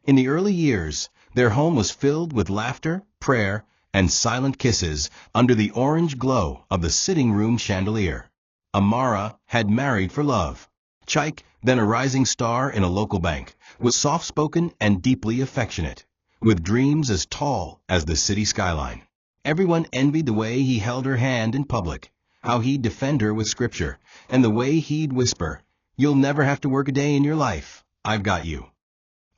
In the early years, their home was filled with laughter, prayer, and silent kisses under the orange glow of the sitting room chandelier. Amara had married for love. Chaik, then a rising star in a local bank, was soft-spoken and deeply affectionate, with dreams as tall as the city skyline. Everyone envied the way he held her hand in public, how he'd defend her with scripture, and the way he'd whisper, "You'll never have to work a day in your life. I've got you."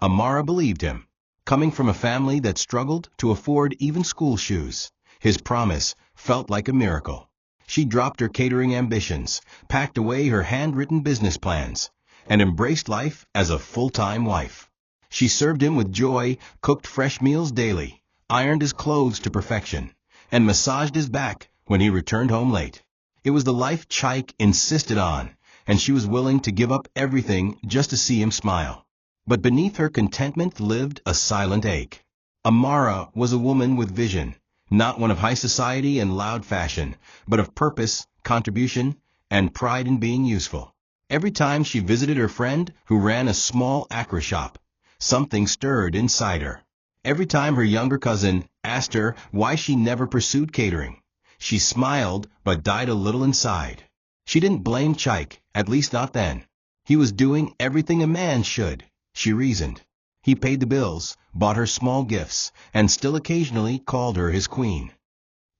Amara believed him. Coming from a family that struggled to afford even school shoes, his promise felt like a miracle. She dropped her catering ambitions, packed away her handwritten business plans, and embraced life as a full-time wife. She served him with joy, cooked fresh meals daily, ironed his clothes to perfection, and massaged his back when he returned home late. It was the life Chaik insisted on, and she was willing to give up everything just to see him smile. But beneath her contentment lived a silent ache. Amara was a woman with vision, not one of high society and loud fashion, but of purpose, contribution, and pride in being useful. Every time she visited her friend who ran a small acra shop, something stirred inside her. Every time her younger cousin asked her why she never pursued catering, she smiled but died a little inside. She didn't blame Chaik, at least not then. He was doing everything a man should, she reasoned. He paid the bills, bought her small gifts, and still occasionally called her his queen.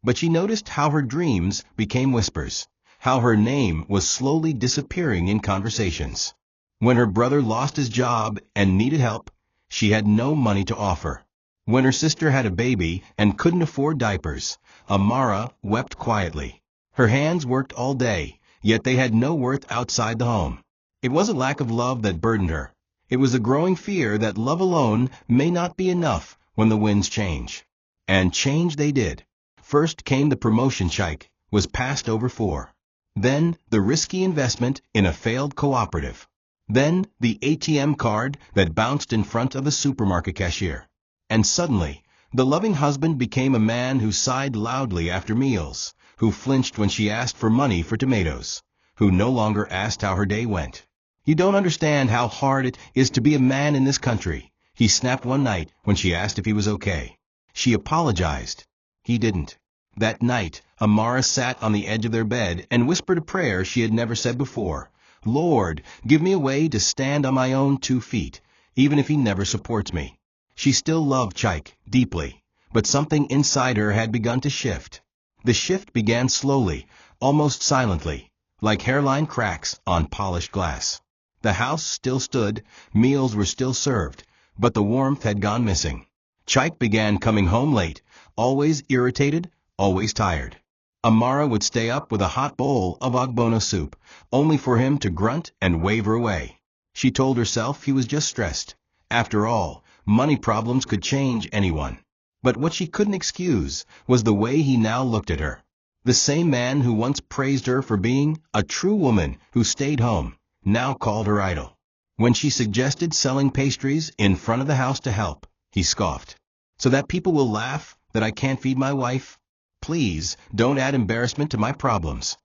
But she noticed how her dreams became whispers, how her name was slowly disappearing in conversations. When her brother lost his job and needed help, she had no money to offer. When her sister had a baby and couldn't afford diapers, Amara wept quietly. Her hands worked all day, yet they had no worth outside the home. It wasn't lack of love that burdened her. It was a growing fear that love alone may not be enough when the winds change. And change they did. First came the promotion Chaik was passed over for. Then the risky investment in a failed cooperative. Then the ATM card that bounced in front of a supermarket cashier. And suddenly, the loving husband became a man who sighed loudly after meals, who flinched when she asked for money for tomatoes, who no longer asked how her day went. "You don't understand how hard it is to be a man in this country," he snapped one night when she asked if he was okay. She apologized. He didn't. That night, Amara sat on the edge of their bed and whispered a prayer she had never said before. "Lord, give me a way to stand on my own 2 feet, even if he never supports me." She still loved Chaik deeply, but something inside her had begun to shift. The shift began slowly, almost silently, like hairline cracks on polished glass. The house still stood, meals were still served, but the warmth had gone missing. Chaik began coming home late, always irritated, always tired. Amara would stay up with a hot bowl of ogbono soup, only for him to grunt and waver away. She told herself he was just stressed. After all, money problems could change anyone. But what she couldn't excuse was the way he now looked at her. The same man who once praised her for being a true woman who stayed home, now called her idol. When she suggested selling pastries in front of the house to help, he scoffed. "So that people will laugh that I can't feed my wife? Please, don't add embarrassment to my problems."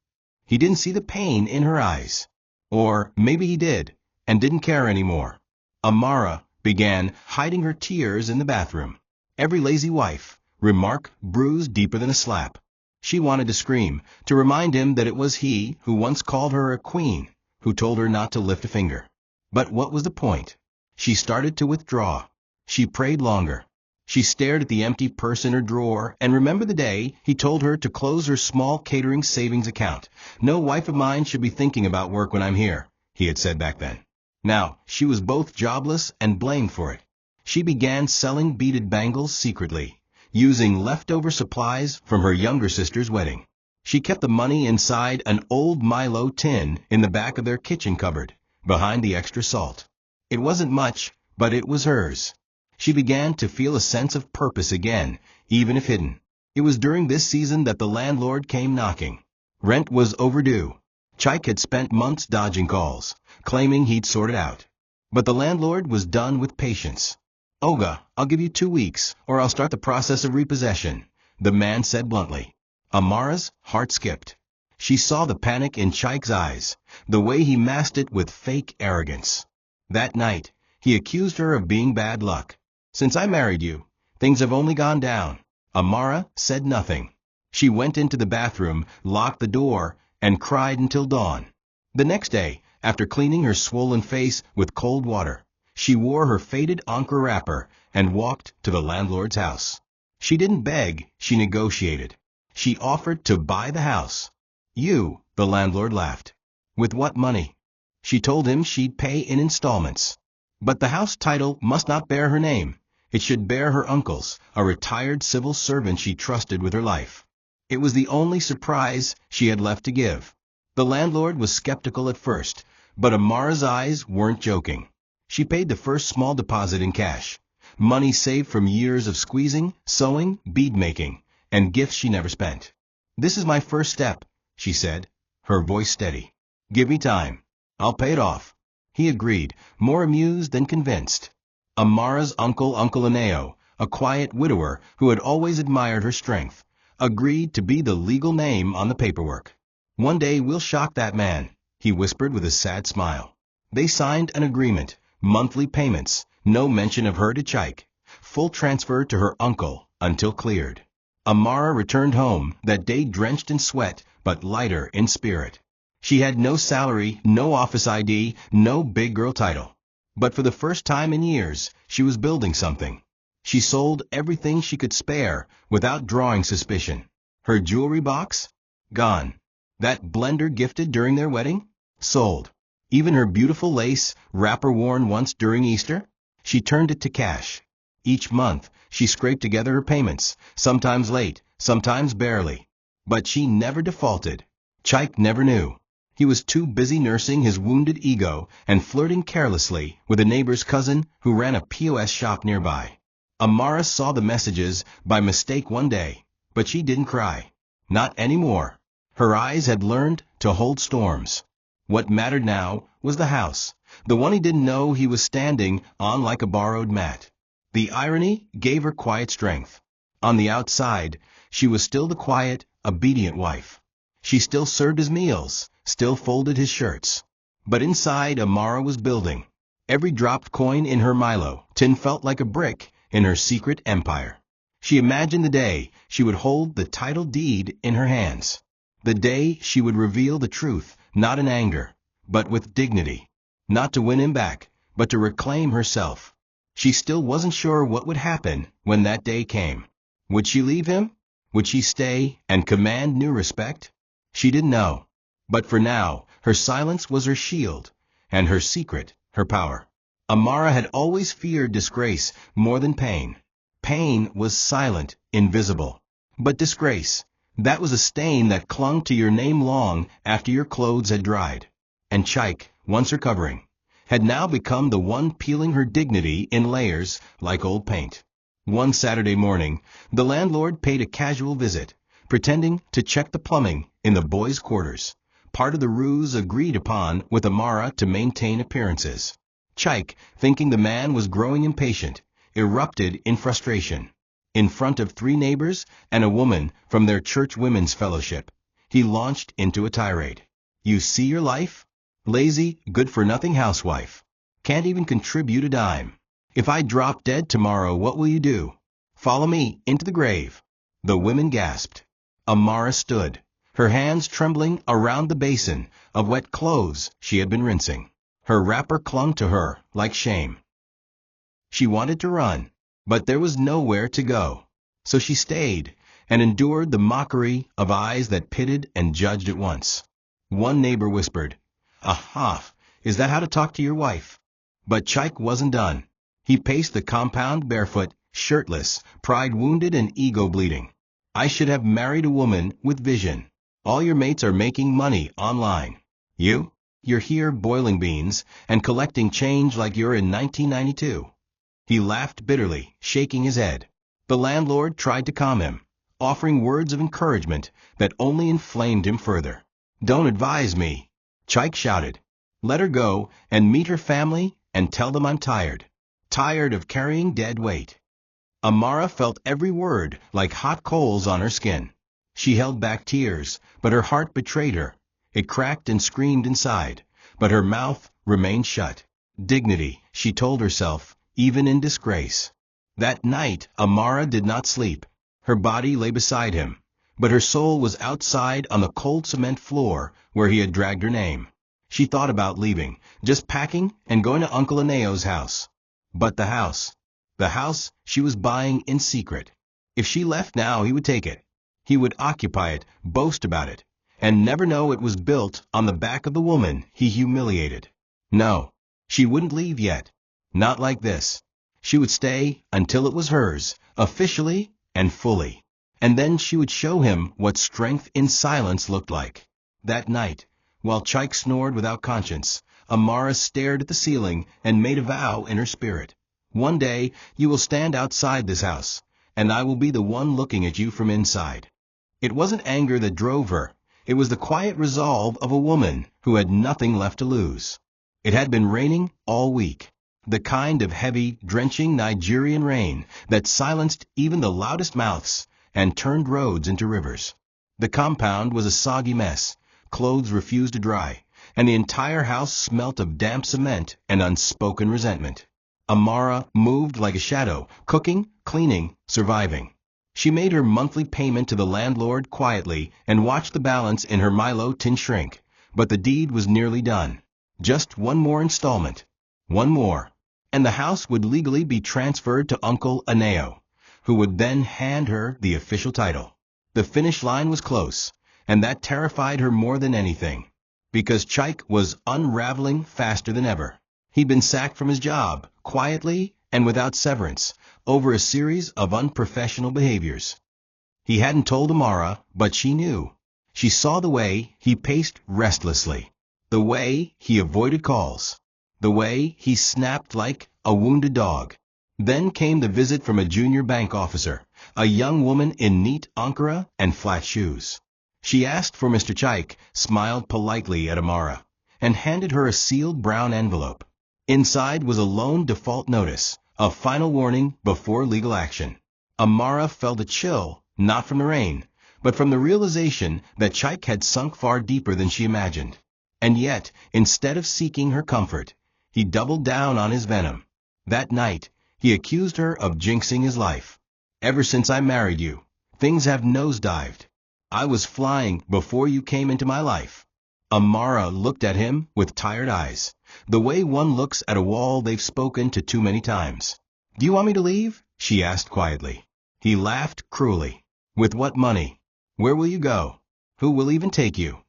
He didn't see the pain in her eyes. Or maybe he did, and didn't care anymore. Amara began hiding her tears in the bathroom. Every lazy wife remark bruised deeper than a slap. She wanted to scream, to remind him that it was he who once called her a queen, who told her not to lift a finger. But what was the point? She started to withdraw. She prayed longer. She stared at the empty purse in her drawer and remembered the day he told her to close her small catering savings account. "No wife of mine should be thinking about work when I'm here," he had said back then. Now, she was both jobless and blamed for it. She began selling beaded bangles secretly, using leftover supplies from her younger sister's wedding. She kept the money inside an old Milo tin in the back of their kitchen cupboard, behind the extra salt. It wasn't much, but it was hers. She began to feel a sense of purpose again, even if hidden. It was during this season that the landlord came knocking. Rent was overdue. Chaik had spent months dodging calls, claiming he'd sort it out. But the landlord was done with patience. "Olga, I'll give you 2 weeks, or I'll start the process of repossession," the man said bluntly. Amara's heart skipped. She saw the panic in Chaik's eyes, the way he masked it with fake arrogance. That night, He accused her of being bad luck. Since I married you, things have only gone down. Amara said nothing. She went into the bathroom, locked the door, and cried until dawn. The next day, after cleaning her swollen face with cold water, she wore her faded Ankara wrapper and walked to the landlord's house. She didn't beg, she negotiated. She offered to buy the house. You, the landlord laughed. With what money? She told him she'd pay in installments. But the house title must not bear her name. It should bear her uncle's, a retired civil servant she trusted with her life. It was the only surprise she had left to give. The landlord was skeptical at first, but Amara's eyes weren't joking. She paid the first small deposit in cash, money saved from years of squeezing, sewing, bead-making, and gifts she never spent. "This is my first step," she said, her voice steady. "Give me time. I'll pay it off." He agreed, more amused than convinced. Amara's uncle, Uncle Aneo, a quiet widower who had always admired her strength, agreed to be the legal name on the paperwork. "One day we'll shock that man," he whispered with a sad smile. They signed an agreement, monthly payments, no mention of her to Chike, full transfer to her uncle until cleared. Amara returned home that day drenched in sweat but lighter in spirit. She had no salary, no office ID, no big girl title. But for the first time in years, she was building something. She sold everything she could spare without drawing suspicion. Her jewelry box? Gone. That blender gifted during their wedding? Sold. Even her beautiful lace wrapper worn once during Easter? She turned it to cash. Each month, she scraped together her payments, sometimes late, sometimes barely. But she never defaulted. Chike never knew. He was too busy nursing his wounded ego and flirting carelessly with a neighbor's cousin who ran a POS shop nearby. Amara saw the messages by mistake one day, but she didn't cry. Not anymore. Her eyes had learned to hold storms. What mattered now was the house, the one he didn't know he was standing on like a borrowed mat. The irony gave her quiet strength. On the outside, she was still the quiet, obedient wife. She still served his meals, still folded his shirts. But inside, Amara was building. Every dropped coin in her Milo tin felt like a brick in her secret empire. She imagined the day she would hold the title deed in her hands. The day she would reveal the truth, not in anger, but with dignity. Not to win him back, but to reclaim herself. She still wasn't sure what would happen when that day came. Would she leave him? Would she stay and command new respect? She didn't know. But for now, her silence was her shield, and her secret, her power. Amara had always feared disgrace more than pain. Pain was silent, invisible. But disgrace, that was a stain that clung to your name long after your clothes had dried. And Chike, once her covering, had now become the one peeling her dignity in layers like old paint. One Saturday morning, the landlord paid a casual visit, pretending to check the plumbing in the boys' quarters, part of the ruse agreed upon with Amara to maintain appearances. Chike, thinking the man was growing impatient, erupted in frustration. In front of 3 neighbors and a woman from their church women's fellowship, he launched into a tirade. "You see your life? Lazy, good-for-nothing housewife. Can't even contribute a dime. If I drop dead tomorrow, what will you do? Follow me into the grave." The women gasped. Amara stood, her hands trembling around the basin of wet clothes she had been rinsing. Her wrapper clung to her like shame. She wanted to run, but there was nowhere to go. So she stayed and endured the mockery of eyes that pitted and judged at once. One neighbor whispered, "Aha, is that how to talk to your wife?" But Chike wasn't done. He paced the compound barefoot, shirtless, pride wounded and ego bleeding. "I should have married a woman with vision. All your mates are making money online. You're here boiling beans and collecting change like you're in 1992. He laughed bitterly, shaking his head. The landlord tried to calm him, offering words of encouragement that only inflamed him further. "Don't advise me," Chike shouted. "Let her go and meet her family and tell them I'm tired. Tired of carrying dead weight." Amara felt every word like hot coals on her skin. She held back tears, but her heart betrayed her. It cracked and screamed inside, but her mouth remained shut. Dignity, she told herself, even in disgrace. That night, Amara did not sleep. Her body lay beside him, but her soul was outside on the cold cement floor where he had dragged her name. She thought about leaving, just packing and going to Uncle Aneo's house. But the house she was buying in secret. If she left now, he would take it. He would occupy it, boast about it, and never know it was built on the back of the woman he humiliated. No, she wouldn't leave yet. Not like this. She would stay until it was hers, officially and fully. And then she would show him what strength in silence looked like. That night, while Chike snored without conscience, Amara stared at the ceiling and made a vow in her spirit. One day you will stand outside this house, and I will be the one looking at you from inside. It wasn't anger that drove her. It was the quiet resolve of a woman who had nothing left to lose. It had been raining all week. The kind of heavy, drenching Nigerian rain that silenced even the loudest mouths and turned roads into rivers. The compound was a soggy mess. Clothes refused to dry, and the entire house smelt of damp cement and unspoken resentment. Amara moved like a shadow, cooking, cleaning, surviving. She made her monthly payment to the landlord quietly and watched the balance in her Milo tin shrink. But the deed was nearly done. Just one more installment. One more. And the house would legally be transferred to Uncle Aneo, who would then hand her the official title. The finish line was close, and that terrified her more than anything, because Chike was unraveling faster than ever. He'd been sacked from his job, quietly and without severance, over a series of unprofessional behaviors. He hadn't told Amara, but she knew. She saw the way he paced restlessly, the way he avoided calls, the way he snapped like a wounded dog. Then came the visit from a junior bank officer, a young woman in neat ankara and flat shoes. She asked for Mr. Chike, smiled politely at Amara, and handed her a sealed brown envelope. Inside was a loan default notice, a final warning before legal action. Amara felt a chill, not from the rain, but from the realization that Chike had sunk far deeper than she imagined. And yet, instead of seeking her comfort, he doubled down on his venom. That night, he accused her of jinxing his life. Ever since I married you, things have nosedived. I was flying before you came into my life. Amara looked at him with tired eyes, the way one looks at a wall they've spoken to too many times. Do you want me to leave? She asked quietly. He laughed cruelly. With what money? Where will you go? Who will even take you?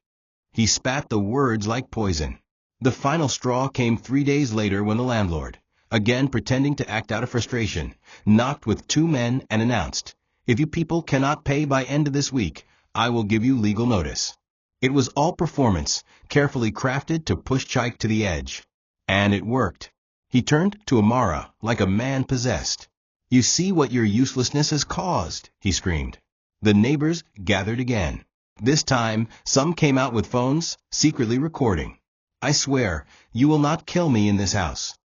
He spat the words like poison. The final straw came 3 days later when the landlord, again pretending to act out of frustration, knocked with 2 men and announced, "If you people cannot pay by end of this week, I will give you legal notice." It was all performance, carefully crafted to push Chike to the edge. And it worked. He turned to Amara like a man possessed. "You see what your uselessness has caused," he screamed. The neighbors gathered again. This time, some came out with phones, secretly recording. "I swear, you will not kill me in this house."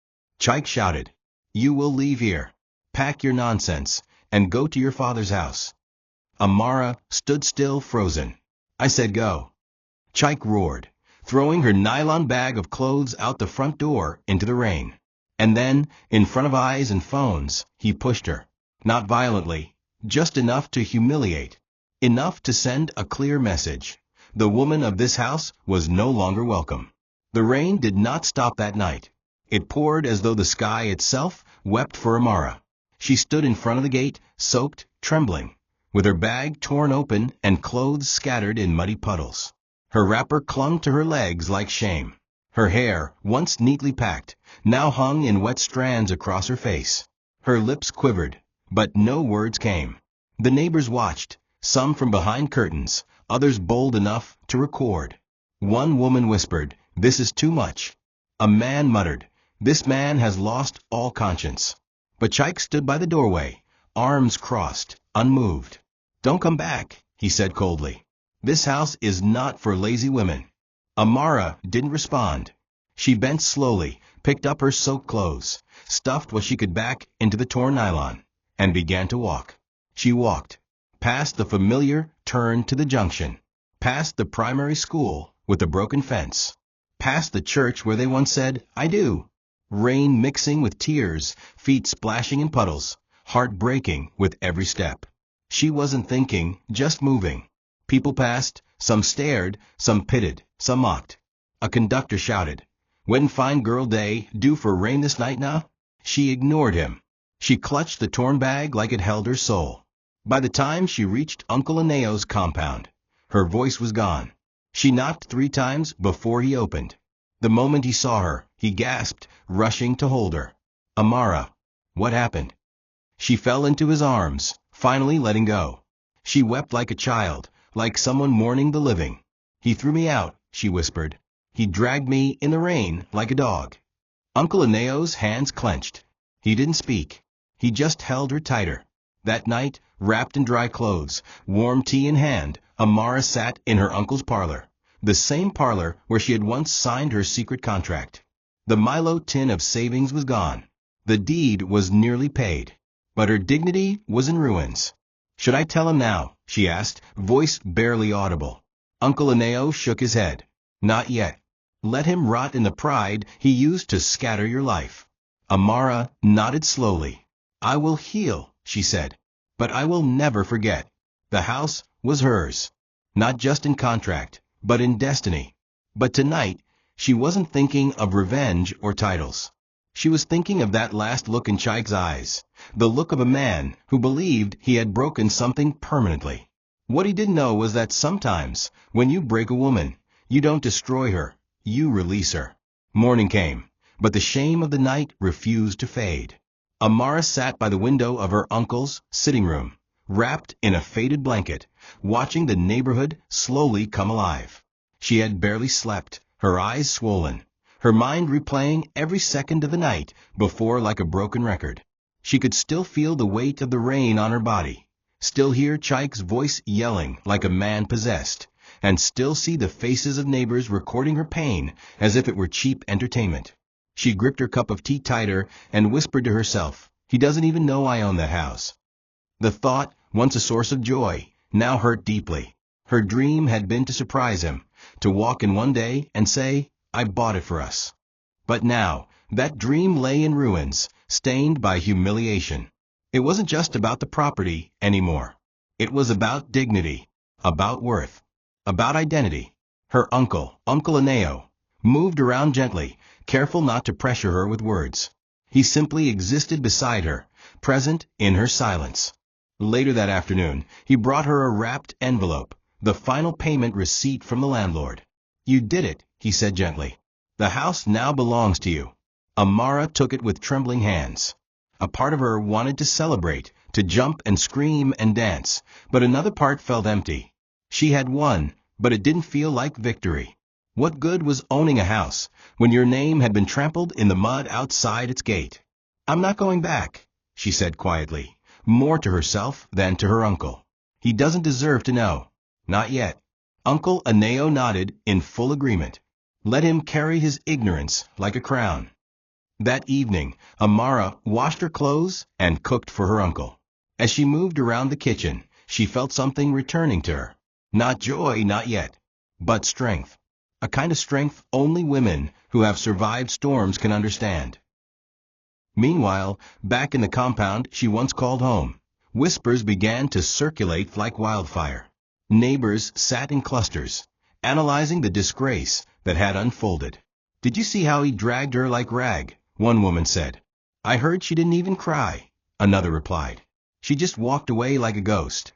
Chike shouted, "You will leave here. Pack your nonsense, and go to your father's house." Amara stood still, frozen. "I said go." Chike roared, throwing her nylon bag of clothes out the front door into the rain. And then, in front of eyes and phones, he pushed her. Not violently, just enough to humiliate. Enough to send a clear message. The woman of this house was no longer welcome. The rain did not stop that night. It poured as though the sky itself wept for Amara. She stood in front of the gate, soaked, trembling, with her bag torn open and clothes scattered in muddy puddles. Her wrapper clung to her legs like shame. Her hair, once neatly packed, now hung in wet strands across her face. Her lips quivered, but no words came. The neighbors watched, some from behind curtains, others bold enough to record. One woman whispered, "This is too much." A man muttered, "This man has lost all conscience." But Chike stood by the doorway, arms crossed, unmoved. "Don't come back," he said coldly. "This house is not for lazy women." Amara didn't respond. She bent slowly, picked up her soaked clothes, stuffed what she could back into the torn nylon, and began to walk. She walked, past the familiar turn to the junction, past the primary school with the broken fence, past the church where they once said, "I do." Rain mixing with tears, feet splashing in puddles, heart breaking with every step. She wasn't thinking, just moving. People passed, some stared, some pitied, some mocked. A conductor shouted, "When fine girl day, due for rain this night now?" She ignored him. She clutched the torn bag like it held her soul. By the time she reached Uncle Aneo's compound, her voice was gone. She knocked 3 times before he opened. The moment he saw her, he gasped, rushing to hold her. "Amara, what happened?" She fell into his arms, finally letting go. She wept like a child, like someone mourning the living. "He threw me out," she whispered. "He dragged me in the rain like a dog." Uncle Aneo's hands clenched. He didn't speak. He just held her tighter. That night, wrapped in dry clothes, warm tea in hand, Amara sat in her uncle's parlor, the same parlor where she had once signed her secret contract. The Milo tin of savings was gone. The deed was nearly paid. But her dignity was in ruins. "Should I tell him now?" she asked, voice barely audible. Uncle Aneo shook his head. "Not yet. Let him rot in the pride he used to scatter your life." Amara nodded slowly. "I will heal," she said. "But I will never forget. The house was hers. Not just in contract, but in destiny." But tonight, she wasn't thinking of revenge or titles. She was thinking of that last look in Chaik's eyes, the look of a man who believed he had broken something permanently. What he didn't know was that sometimes, when you break a woman, you don't destroy her, you release her. Morning came, but the shame of the night refused to fade. Amara sat by the window of her uncle's sitting room, wrapped in a faded blanket, watching the neighborhood slowly come alive. She had barely slept, her eyes swollen, her mind replaying every second of the night before like a broken record. She could still feel the weight of the rain on her body, still hear Chaik's voice yelling like a man possessed, and still see the faces of neighbors recording her pain as if it were cheap entertainment. She gripped her cup of tea tighter and whispered to herself, "He doesn't even know I own that house." The thought, once a source of joy, now hurt deeply. Her dream had been to surprise him, to walk in one day and say, "I bought it for us." But now, that dream lay in ruins, stained by humiliation. It wasn't just about the property anymore. It was about dignity, about worth, about identity. Her uncle, Uncle Aneo, moved around gently, careful not to pressure her with words. He simply existed beside her, present in her silence. Later that afternoon, he brought her a wrapped envelope, the final payment receipt from the landlord. "You did it," he said gently. "The house now belongs to you." Amara took it with trembling hands. A part of her wanted to celebrate, to jump and scream and dance, but another part felt empty. She had won, but it didn't feel like victory. What good was owning a house when your name had been trampled in the mud outside its gate? "I'm not going back," she said quietly, more to herself than to her uncle. "He doesn't deserve to know. Not yet." Uncle Aneo nodded in full agreement. Let him carry his ignorance like a crown. That evening, Amara washed her clothes and cooked for her uncle. As she moved around the kitchen, she felt something returning to her. Not joy, not yet, but strength. A kind of strength only women who have survived storms can understand. Meanwhile, back in the compound she once called home, whispers began to circulate like wildfire. Neighbors sat in clusters, analyzing the disgrace that had unfolded. "Did you see how he dragged her like rag?" one woman said. "I heard she didn't even cry," another replied. "She just walked away like a ghost."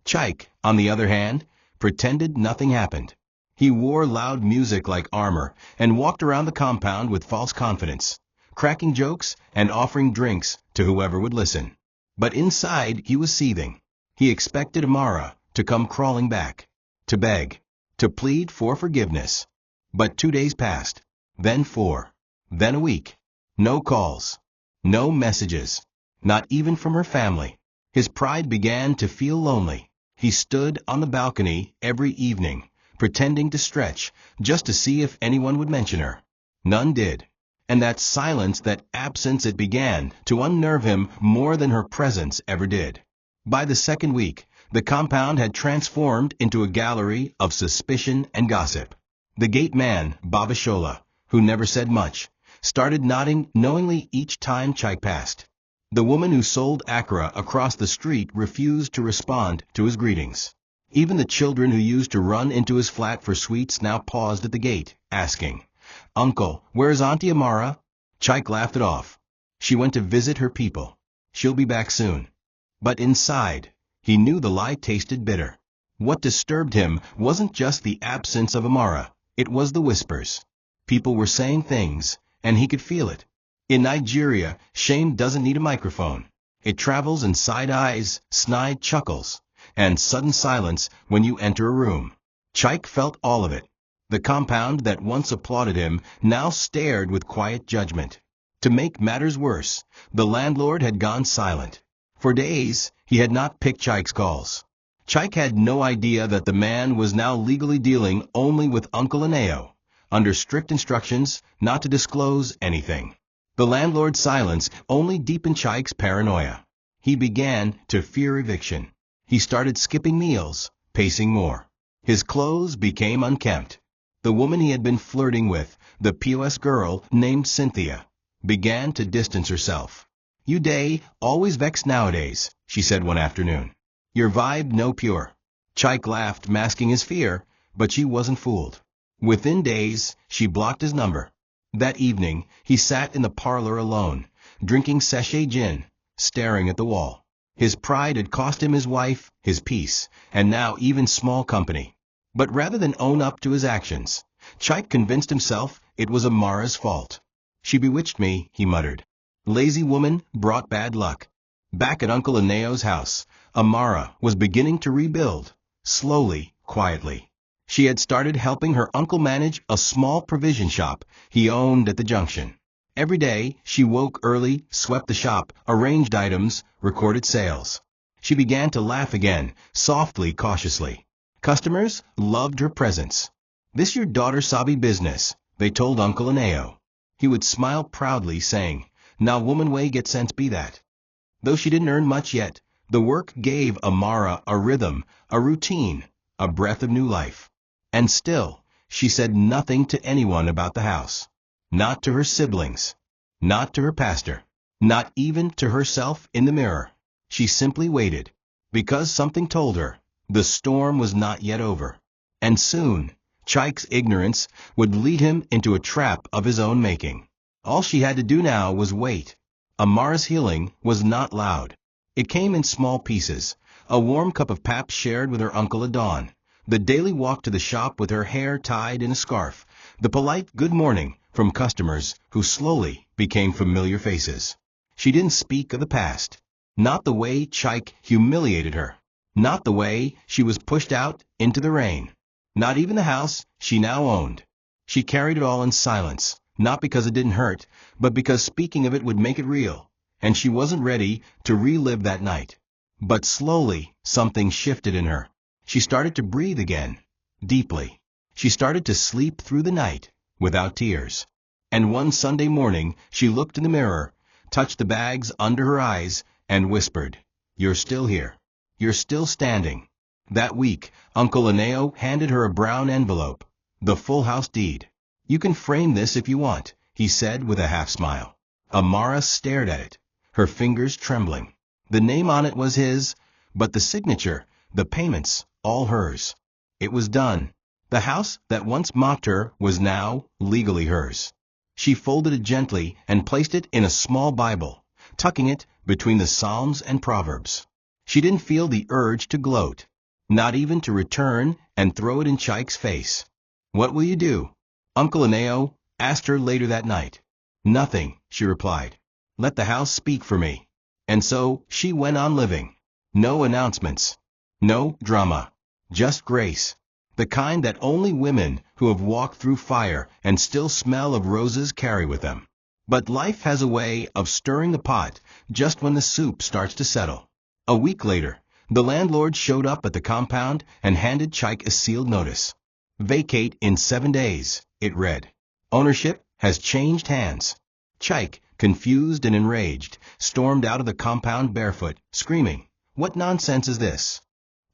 Chaik, on the other hand, pretended nothing happened. He wore loud music like armor and walked around the compound with false confidence, cracking jokes and offering drinks to whoever would listen. But inside he was seething. He expected Amara to come crawling back, to beg, to plead for forgiveness. But 2 days passed, then 4, then a week. No calls, no messages, not even from her family. His pride began to feel lonely. He stood on the balcony every evening, pretending to stretch, just to see if anyone would mention her. None did. And that silence, that absence, it began to unnerve him more than her presence ever did. By the second week, the compound had transformed into a gallery of suspicion and gossip. The gate man, Babashola, who never said much, started nodding knowingly each time Chaik passed. The woman who sold akra across the street refused to respond to his greetings. Even the children who used to run into his flat for sweets now paused at the gate, asking, "Uncle, where's Auntie Amara?" Chaik laughed it off. She went to visit her people. She'll be back soon. But inside, he knew the lie tasted bitter. What disturbed him wasn't just the absence of Amara, it was the whispers. People were saying things, and he could feel it. In Nigeria, shame doesn't need a microphone. It travels in side eyes, snide chuckles, and sudden silence when you enter a room. Chaik felt all of it. The compound that once applauded him now stared with quiet judgment. To make matters worse, the landlord had gone silent. For days, he had not picked Chaik's calls. Chaik had no idea that the man was now legally dealing only with Uncle Aneo, under strict instructions not to disclose anything. The landlord's silence only deepened Chaik's paranoia. He began to fear eviction. He started skipping meals, pacing more. His clothes became unkempt. The woman he had been flirting with, the POS girl named Cynthia, began to distance herself. "You day always vexed nowadays," she said one afternoon. "Your vibe no pure." Chaik laughed, masking his fear, but she wasn't fooled. Within days, she blocked his number. That evening, he sat in the parlor alone, drinking sachet gin, staring at the wall. His pride had cost him his wife, his peace, and now even small company. But rather than own up to his actions, Chaik convinced himself it was Amara's fault. "She bewitched me," he muttered. Lazy woman brought bad luck. Back at Uncle Aneo's house, Amara was beginning to rebuild, slowly, quietly. She had started helping her uncle manage a small provision shop he owned at the junction. Every day, she woke early, swept the shop, arranged items, recorded sales. She began to laugh again, softly, cautiously. Customers loved her presence. "This your daughter sabi business," they told Uncle Aneo. He would smile proudly, saying, "Now woman way get sense be that." Though she didn't earn much yet, the work gave Amara a rhythm, a routine, a breath of new life. And still, she said nothing to anyone about the house. Not to her siblings. Not to her pastor. Not even to herself in the mirror. She simply waited. Because something told her the storm was not yet over. And soon, Chaik's ignorance would lead him into a trap of his own making. All she had to do now was wait. Amara's healing was not loud. It came in small pieces. A warm cup of pap shared with her uncle at dawn. The daily walk to the shop with her hair tied in a scarf. The polite good morning from customers who slowly became familiar faces. She didn't speak of the past. Not the way Chaik humiliated her. Not the way she was pushed out into the rain. Not even the house she now owned. She carried it all in silence, not because it didn't hurt, but because speaking of it would make it real, and she wasn't ready to relive that night. But slowly, something shifted in her. She started to breathe again, deeply. She started to sleep through the night, without tears. And one Sunday morning, she looked in the mirror, touched the bags under her eyes, and whispered, "You're still here. You're still standing." That week, Uncle Aneo handed her a brown envelope, the full house deed. "You can frame this if you want," he said with a half-smile. Amara stared at it, her fingers trembling. The name on it was his, but the signature, the payments, all hers. It was done. The house that once mocked her was now legally hers. She folded it gently and placed it in a small Bible, tucking it between the Psalms and Proverbs. She didn't feel the urge to gloat, not even to return and throw it in Chaik's face. "What will you do?" Uncle Aneo asked her later that night. "Nothing," she replied. "Let the house speak for me." And so she went on living. No announcements. No drama. Just grace. The kind that only women who have walked through fire and still smell of roses carry with them. But life has a way of stirring the pot just when the soup starts to settle. A week later, the landlord showed up at the compound and handed Chaik a sealed notice. "Vacate in 7 days," it read. "Ownership has changed hands." Chaik, confused and enraged, stormed out of the compound barefoot, screaming, "What nonsense is this?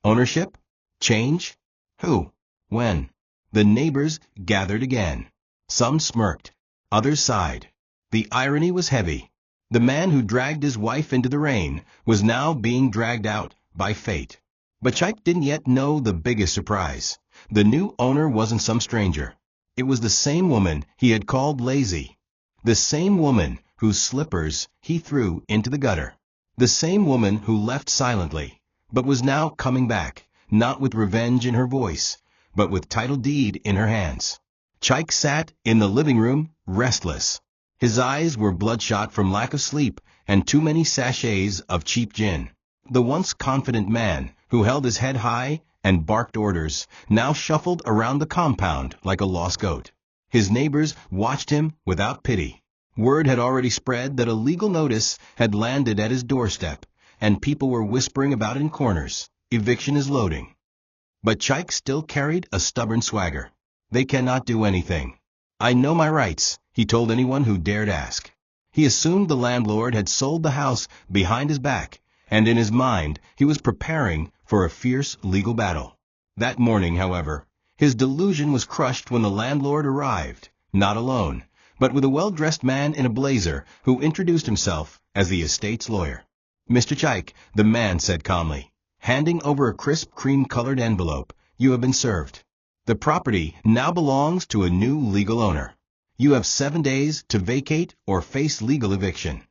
Ownership? Change? Who? When?" The neighbors gathered again. Some smirked. Others sighed. The irony was heavy. The man who dragged his wife into the rain was now being dragged out by fate. But Chike didn't yet know the biggest surprise. The new owner wasn't some stranger. It was the same woman he had called lazy. The same woman whose slippers he threw into the gutter. The same woman who left silently, but was now coming back, not with revenge in her voice, but with title deed in her hands. Chike sat in the living room, restless. His eyes were bloodshot from lack of sleep and too many sachets of cheap gin. The once confident man, who held his head high and barked orders, now shuffled around the compound like a lost goat. His neighbors watched him without pity. Word had already spread that a legal notice had landed at his doorstep, and people were whispering about in corners, "Eviction is loading." But Chike still carried a stubborn swagger. "They cannot do anything. I know my rights," he told anyone who dared ask. He assumed the landlord had sold the house behind his back, and in his mind he was preparing for a fierce legal battle. That morning, however, his delusion was crushed when the landlord arrived, not alone, but with a well-dressed man in a blazer who introduced himself as the estate's lawyer. "Mr. Chike," the man said calmly, handing over a crisp cream-colored envelope, "you have been served. The property now belongs to a new legal owner. You have 7 days to vacate or face legal eviction."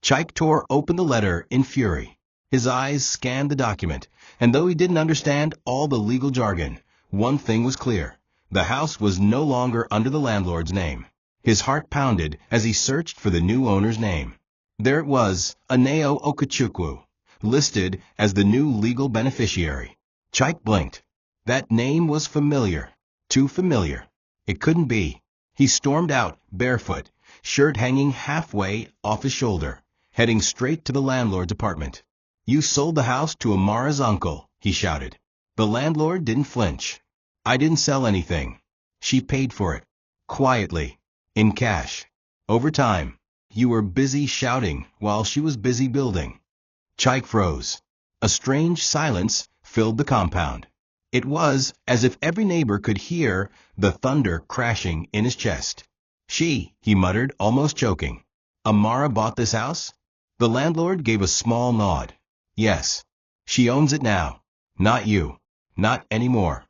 Chike tore open the letter in fury. His eyes scanned the document, and though he didn't understand all the legal jargon, one thing was clear. The house was no longer under the landlord's name. His heart pounded as he searched for the new owner's name. There it was, Aneo Okechukwu, listed as the new legal beneficiary. Chike blinked. That name was familiar. Too familiar. It couldn't be. He stormed out, barefoot, shirt hanging halfway off his shoulder, heading straight to the landlord's apartment. "You sold the house to Amara's uncle," he shouted. The landlord didn't flinch. "I didn't sell anything. She paid for it. Quietly. In cash. Over time. You were busy shouting while she was busy building." Chike froze. A strange silence filled the compound. It was as if every neighbor could hear the thunder crashing in his chest. He muttered, almost choking. "Amara bought this house?" The landlord gave a small nod. "Yes. She owns it now. Not you. Not anymore."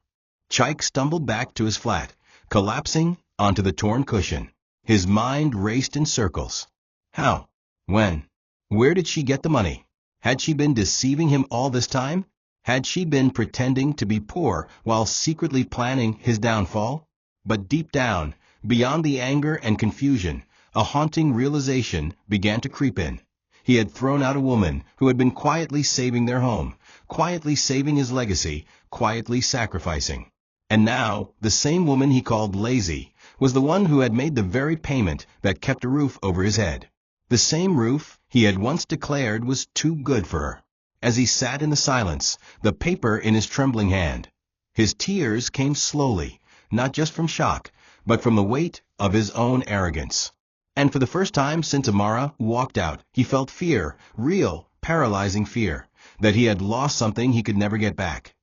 Chike stumbled back to his flat, collapsing onto the torn cushion. His mind raced in circles. How? When? Where did she get the money? Had she been deceiving him all this time? Had she been pretending to be poor while secretly planning his downfall? But deep down, beyond the anger and confusion, a haunting realization began to creep in. He had thrown out a woman who had been quietly saving their home, quietly saving his legacy, quietly sacrificing. And now, the same woman he called lazy was the one who had made the very payment that kept a roof over his head. The same roof he had once declared was too good for her. As he sat in the silence, the paper in his trembling hand, his tears came slowly, not just from shock, but from the weight of his own arrogance. And for the first time since Amara walked out, he felt fear, real, paralyzing fear, that he had lost something he could never get back.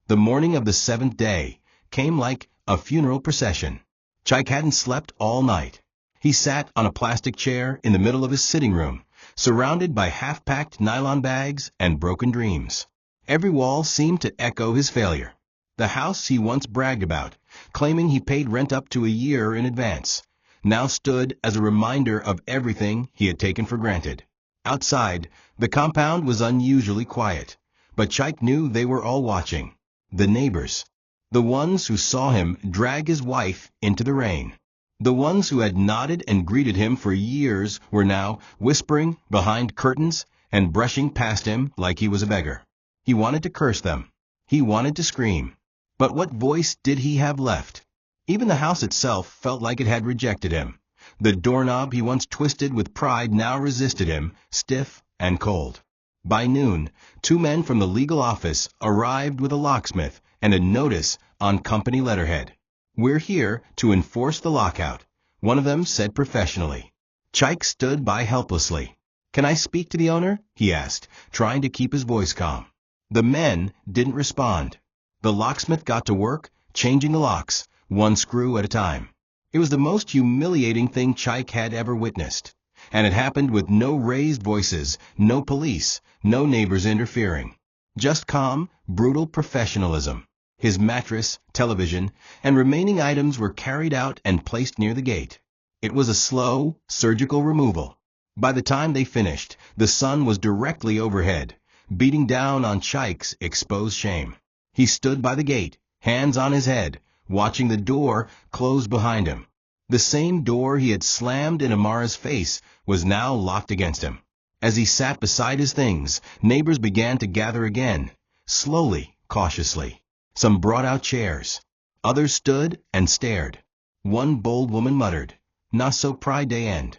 The morning of the 7th day came like a funeral procession. Chike hadn't slept all night. He sat on a plastic chair in the middle of his sitting room, surrounded by half-packed nylon bags and broken dreams. Every wall seemed to echo his failure. The house he once bragged about, claiming he paid rent up to a year in advance, now stood as a reminder of everything he had taken for granted. Outside, the compound was unusually quiet, but Chike knew they were all watching. The neighbors. The ones who saw him drag his wife into the rain. The ones who had nodded and greeted him for years were now whispering behind curtains and brushing past him like he was a beggar. He wanted to curse them. He wanted to scream. But what voice did he have left? Even the house itself felt like it had rejected him. The doorknob he once twisted with pride now resisted him, stiff and cold. By noon, 2 men from the legal office arrived with a locksmith and a notice on company letterhead. "We're here to enforce the lockout," one of them said professionally. Chike stood by helplessly. "Can I speak to the owner?" he asked, trying to keep his voice calm. The men didn't respond. The locksmith got to work, changing the locks, one screw at a time. It was the most humiliating thing Chike had ever witnessed. And it happened with no raised voices, no police, no neighbors interfering. Just calm, brutal professionalism. His mattress, television, and remaining items were carried out and placed near the gate. It was a slow, surgical removal. By the time they finished, the sun was directly overhead, beating down on Chike's exposed shame. He stood by the gate, hands on his head, watching the door close behind him. The same door he had slammed in Amara's face was now locked against him. As he sat beside his things, neighbors began to gather again, slowly, cautiously. Some brought out chairs. Others stood and stared. One bold woman muttered, "Na so pride day end."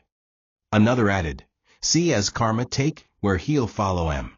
Another added, "See as karma take where he'll follow him."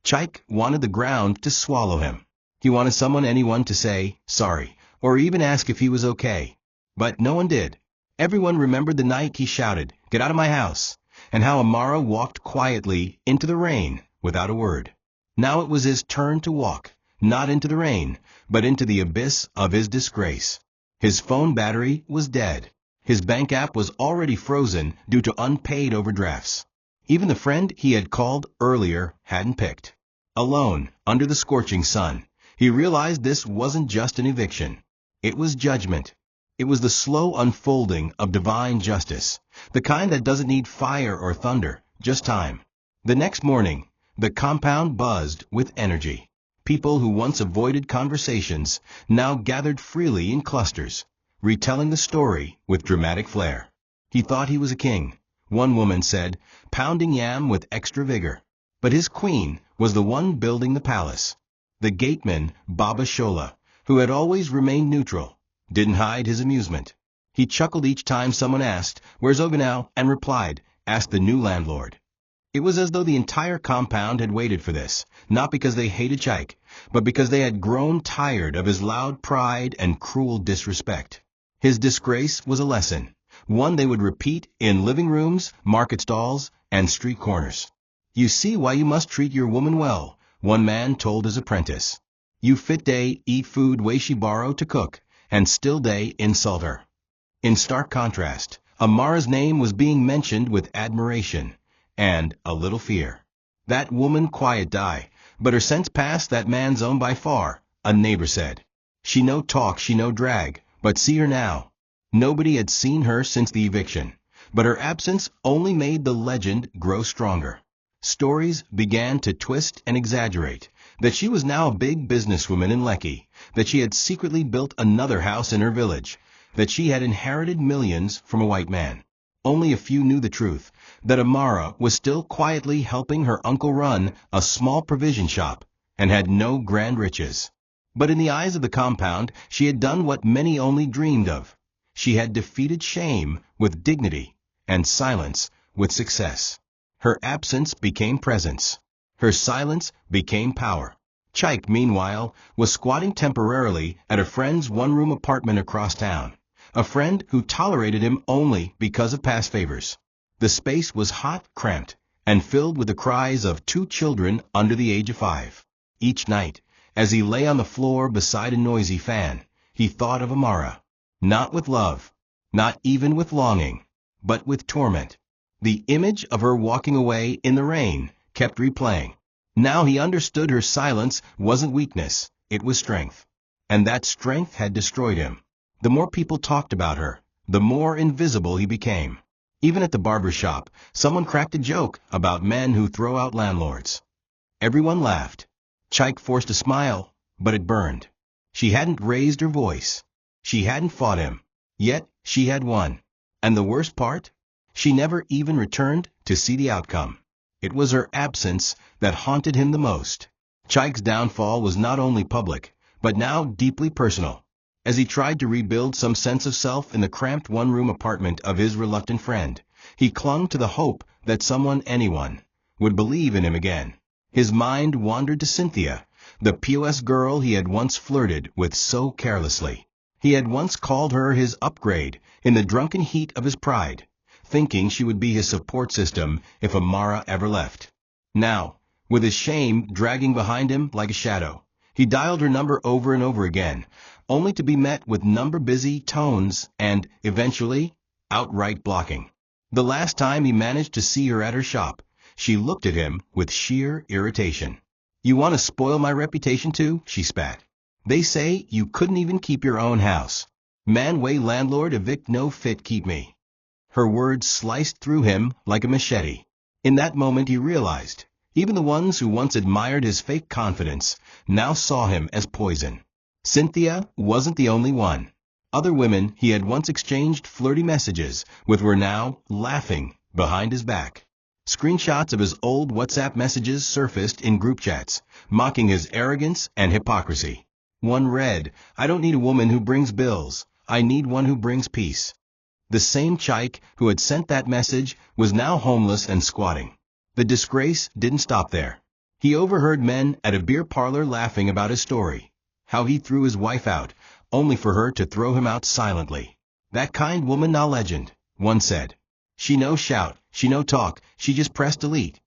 Chike wanted the ground to swallow him. He wanted anyone to say, sorry, or even ask if he was okay. But no one did. Everyone remembered the night he shouted, "Get out of my house," and how Amara walked quietly into the rain without a word. Now it was his turn to walk, not into the rain, but into the abyss of his disgrace. His phone battery was dead. His bank app was already frozen due to unpaid overdrafts. Even the friend he had called earlier hadn't picked. Alone, under the scorching sun, he realized this wasn't just an eviction. It was judgment. It was the slow unfolding of divine justice, the kind that doesn't need fire or thunder, just time. The next morning, the compound buzzed with energy. People who once avoided conversations now gathered freely in clusters, retelling the story with dramatic flair. He thought he was a king, one woman said, pounding yam with extra vigor. But his queen was the one building the palace. The gateman, Baba Shola, who had always remained neutral, didn't hide his amusement. He chuckled each time someone asked, "Where's Oganau?" and replied, "Ask the new landlord." It was as though the entire compound had waited for this, not because they hated Chike, but because they had grown tired of his loud pride and cruel disrespect. His disgrace was a lesson, one they would repeat in living rooms, market stalls, and street corners. "You see why you must treat your woman well," one man told his apprentice. "You fit day eat food way she borrow to cook, and still day insult her." In stark contrast, Amara's name was being mentioned with admiration and a little fear. "That woman quiet die, but her sense past that man's own by far," a neighbor said. "She no talk, she no drag, but see her now." Nobody had seen her since the eviction, but her absence only made the legend grow stronger. Stories began to twist and exaggerate, that she was now a big businesswoman in Lekki, that she had secretly built another house in her village, that she had inherited millions from a white man. Only a few knew the truth, that Amara was still quietly helping her uncle run a small provision shop and had no grand riches. But in the eyes of the compound, she had done what many only dreamed of. She had defeated shame with dignity and silence with success. Her absence became presence. Her silence became power. Chike, meanwhile, was squatting temporarily at a friend's one-room apartment across town. A friend who tolerated him only because of past favors. The space was hot, cramped, and filled with the cries of 2 children under the age of 5. Each night, as he lay on the floor beside a noisy fan, he thought of Amara. Not with love, not even with longing, but with torment. The image of her walking away in the rain kept replaying. Now he understood her silence wasn't weakness, it was strength. And that strength had destroyed him. The more people talked about her, the more invisible he became. Even at the barber shop, someone cracked a joke about men who throw out landlords. Everyone laughed. Chike forced a smile, but it burned. She hadn't raised her voice. She hadn't fought him. Yet she had won. And the worst part? She never even returned to see the outcome. It was her absence that haunted him the most. Chike's downfall was not only public, but now deeply personal. As he tried to rebuild some sense of self in the cramped one-room apartment of his reluctant friend, he clung to the hope that anyone, would believe in him again. His mind wandered to Cynthia, the POS girl he had once flirted with so carelessly. He had once called her his upgrade in the drunken heat of his pride, thinking she would be his support system if Amara ever left. Now, with his shame dragging behind him like a shadow, He dialed her number over and over again, only to be met with number-busy tones and, eventually, outright blocking. The last time he managed to see her at her shop, she looked at him with sheer irritation. "You want to spoil my reputation too?" she spat. "They say you couldn't even keep your own house. Man way landlord evict no fit keep me." Her words sliced through him like a machete. In that moment he realized, even the ones who once admired his fake confidence now saw him as poison. Cynthia wasn't the only one. Other women he had once exchanged flirty messages with were now laughing behind his back. Screenshots of his old WhatsApp messages surfaced in group chats, mocking his arrogance and hypocrisy. One read, "I don't need a woman who brings bills. I need one who brings peace." The same Chaik who had sent that message was now homeless and squatting. The disgrace didn't stop there. He overheard men at a beer parlor laughing about his story, how he threw his wife out, only for her to throw him out silently. "That kind woman na legend," one said. "She no shout, she no talk, she just press delete."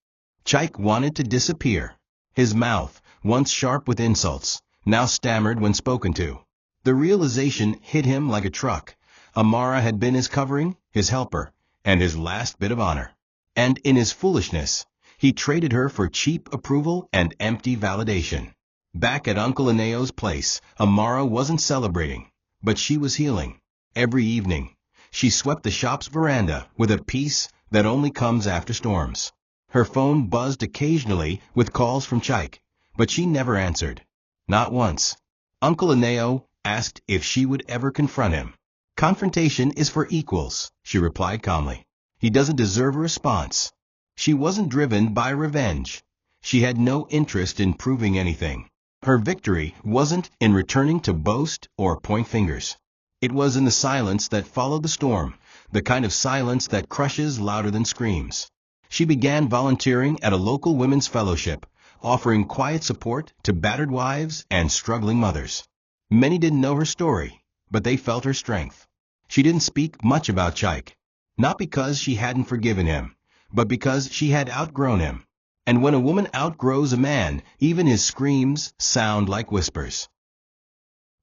Chaik wanted to disappear. His mouth, once sharp with insults, now stammered when spoken to. The realization hit him like a truck. Amara had been his covering, his helper, and his last bit of honor. And in his foolishness, he traded her for cheap approval and empty validation. Back at Uncle Aneo's place, Amara wasn't celebrating, but she was healing. Every evening, she swept the shop's veranda with a peace that only comes after storms. Her phone buzzed occasionally with calls from Chaik, but she never answered. Not once. Uncle Aneo asked if she would ever confront him. "Confrontation is for equals," she replied calmly. "He doesn't deserve a response." She wasn't driven by revenge. She had no interest in proving anything. Her victory wasn't in returning to boast or point fingers. It was in the silence that followed the storm, the kind of silence that crushes louder than screams. She began volunteering at a local women's fellowship, offering quiet support to battered wives and struggling mothers. Many didn't know her story, but they felt her strength. She didn't speak much about Chaik, not because she hadn't forgiven him, but because she had outgrown him. And when a woman outgrows a man, even his screams sound like whispers.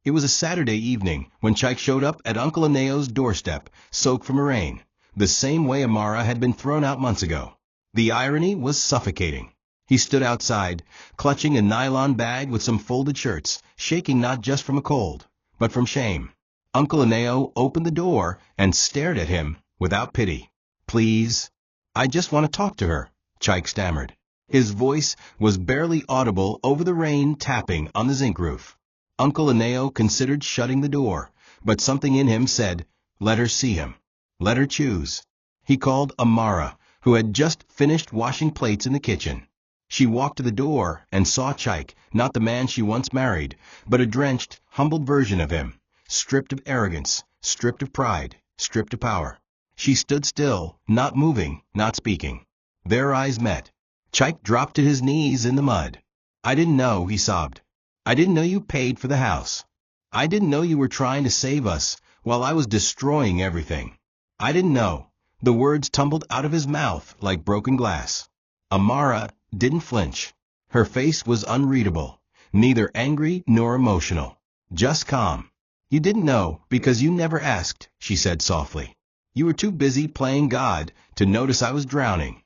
It was a Saturday evening when Chaik showed up at Uncle Aneo's doorstep, soaked from rain, the same way Amara had been thrown out months ago. The irony was suffocating. He stood outside, clutching a nylon bag with some folded shirts, shaking not just from a cold, but from shame. Uncle Aneo opened the door and stared at him without pity. "Please, I just want to talk to her," Chaik stammered. His voice was barely audible over the rain tapping on the zinc roof. Uncle Aneo considered shutting the door, but something in him said, "Let her see him. Let her choose." He called Amara, who had just finished washing plates in the kitchen. She walked to the door and saw Chaik, not the man she once married, but a drenched, humbled version of him, stripped of arrogance, stripped of pride, stripped of power. She stood still, not moving, not speaking. Their eyes met. Chaik dropped to his knees in the mud. "I didn't know," he sobbed. "I didn't know you paid for the house. I didn't know you were trying to save us while I was destroying everything. I didn't know." The words tumbled out of his mouth like broken glass. Amara didn't flinch. Her face was unreadable, neither angry nor emotional, just calm. "You didn't know because you never asked," she said softly. "You were too busy playing God to notice I was drowning."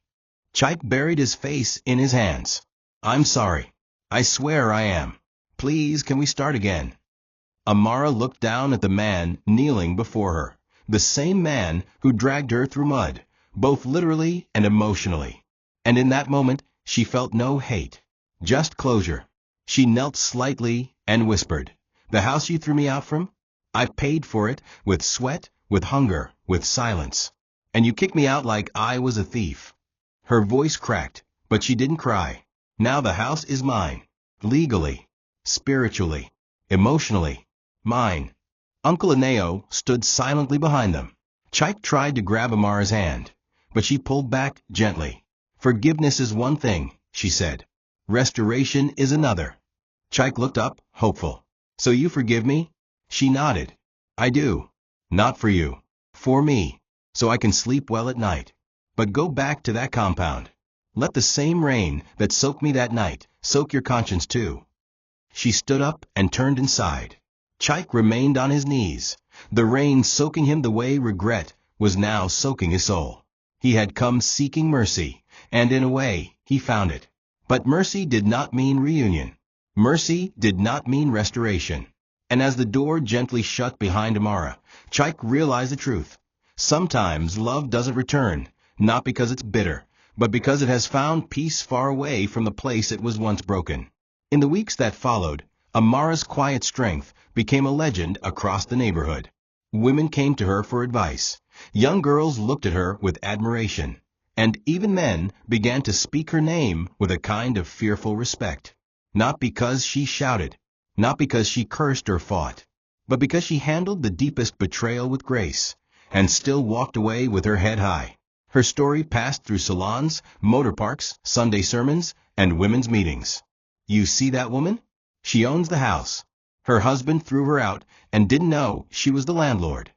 Chaik buried his face in his hands. "I'm sorry. I swear I am. Please, can we start again?" Amara looked down at the man kneeling before her, the same man who dragged her through mud, both literally and emotionally. And in that moment, she felt no hate, just closure. She knelt slightly and whispered, "The house you threw me out from? I paid for it with sweat, with hunger, with silence. And you kicked me out like I was a thief." Her voice cracked, but she didn't cry. "Now the house is mine. Legally, spiritually, emotionally, mine." Uncle Aneo stood silently behind them. Chaik tried to grab Amara's hand, but she pulled back gently. "Forgiveness is one thing," she said. "Restoration is another." Chaik looked up, hopeful. "So you forgive me?" She nodded. "I do. Not for you. For me. So I can sleep well at night. But go back to that compound. Let the same rain that soaked me that night soak your conscience too." She stood up and turned inside. Chaik remained on his knees, the rain soaking him the way regret was now soaking his soul. He had come seeking mercy, and in a way, he found it. But mercy did not mean reunion. Mercy did not mean restoration. And as the door gently shut behind Amara, Chaik realized the truth. Sometimes love doesn't return, not because it's bitter, but because it has found peace far away from the place it was once broken. In the weeks that followed, Amara's quiet strength became a legend across the neighborhood. Women came to her for advice. Young girls looked at her with admiration, and even men began to speak her name with a kind of fearful respect. Not because she shouted, not because she cursed or fought, but because she handled the deepest betrayal with grace, and still walked away with her head high. Her story passed through salons, motor parks, Sunday sermons, and women's meetings. You see that woman? She owns the house. Her husband threw her out and didn't know she was the landlord.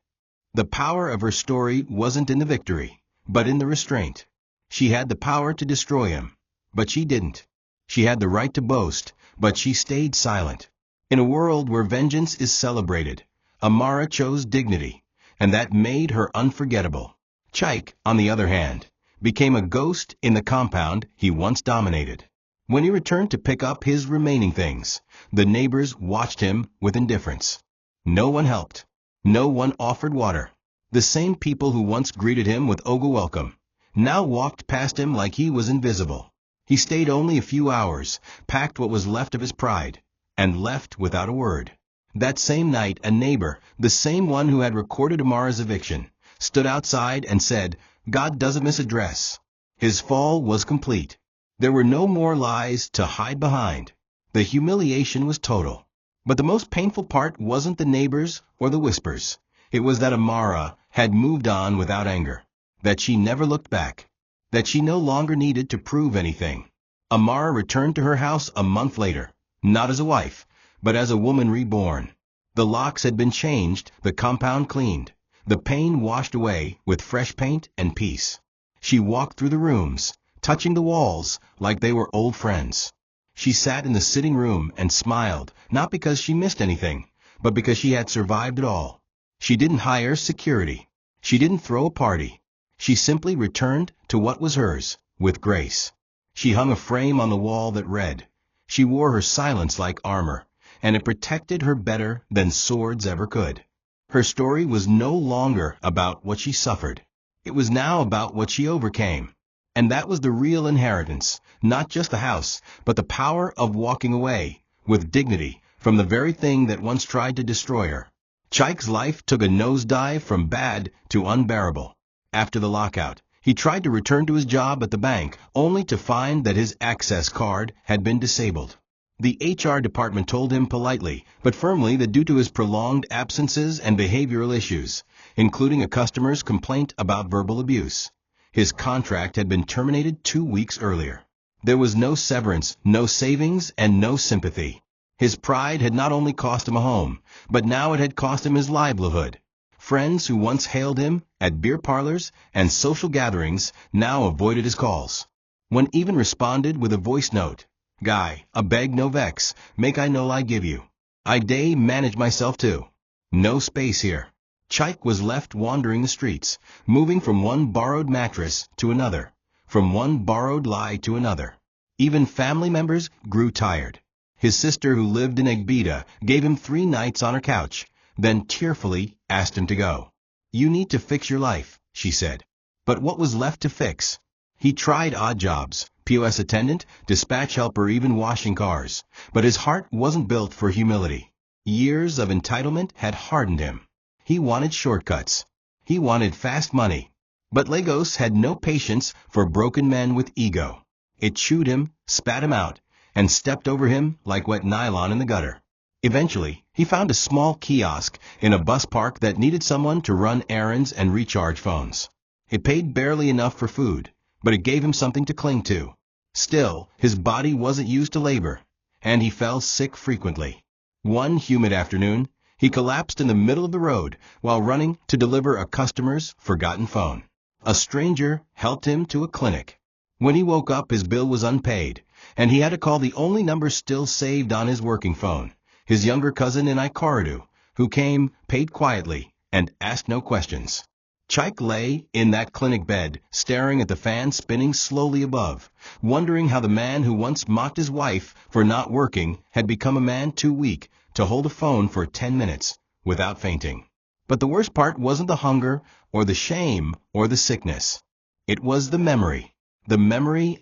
The power of her story wasn't in the victory, but in the restraint. She had the power to destroy him, but she didn't. She had the right to boast, but she stayed silent. In a world where vengeance is celebrated, Amara chose dignity, and that made her unforgettable. Chaik, on the other hand, became a ghost in the compound he once dominated. When he returned to pick up his remaining things, the neighbors watched him with indifference. No one helped. No one offered water. The same people who once greeted him with "Oga welcome" now walked past him like he was invisible. He stayed only a few hours, packed what was left of his pride, and left without a word. That same night, a neighbor, the same one who had recorded Amara's eviction, stood outside and said, "God doesn't miss a dress." His fall was complete. There were no more lies to hide behind. The humiliation was total. But the most painful part wasn't the neighbors or the whispers. It was that Amara had moved on without anger, that she never looked back, that she no longer needed to prove anything. Amara returned to her house a month later, not as a wife, but as a woman reborn. The locks had been changed, the compound cleaned, the pain washed away with fresh paint and peace. She walked through the rooms, touching the walls like they were old friends. She sat in the sitting room and smiled, not because she missed anything, but because she had survived it all. She didn't hire security. She didn't throw a party. She simply returned to what was hers, with grace. She hung a frame on the wall that read, "She wore her silence like armor, and it protected her better than swords ever could." Her story was no longer about what she suffered. It was now about what she overcame. And that was the real inheritance, not just the house, but the power of walking away, with dignity, from the very thing that once tried to destroy her. Chaik's life took a nosedive from bad to unbearable. After the lockout, he tried to return to his job at the bank, only to find that his access card had been disabled. The HR department told him politely, but firmly, that due to his prolonged absences and behavioral issues, including a customer's complaint about verbal abuse, his contract had been terminated 2 weeks earlier. There was no severance, no savings, and no sympathy. His pride had not only cost him a home, but now it had cost him his livelihood. Friends who once hailed him at beer parlors and social gatherings now avoided his calls. One even responded with a voice note, "Guy, a beg no vex, make I know I give you. I day manage myself too. No space here." Chaik was left wandering the streets, moving from one borrowed mattress to another, from one borrowed lie to another. Even family members grew tired. His sister, who lived in Egbeda, gave him 3 nights on her couch, then tearfully asked him to go. "You need to fix your life," she said. But what was left to fix? He tried odd jobs, POS attendant, dispatch helper, even washing cars, but his heart wasn't built for humility. Years of entitlement had hardened him. He wanted shortcuts. He wanted fast money. But Lagos had no patience for broken men with ego. It chewed him, spat him out, and stepped over him like wet nylon in the gutter. Eventually, he found a small kiosk in a bus park that needed someone to run errands and recharge phones. It paid barely enough for food, but it gave him something to cling to. Still, his body wasn't used to labor, and he fell sick frequently. One humid afternoon, he collapsed in the middle of the road while running to deliver a customer's forgotten phone. A stranger helped him to a clinic. When he woke up, his bill was unpaid, and he had to call the only number still saved on his working phone, his younger cousin in Ikorodu, who came, paid quietly, and asked no questions. Chike lay in that clinic bed, staring at the fan spinning slowly above, wondering how the man who once mocked his wife for not working had become a man too weak to hold a phone for 10 minutes without fainting. But the worst part wasn't the hunger or the shame or the sickness. It was the memory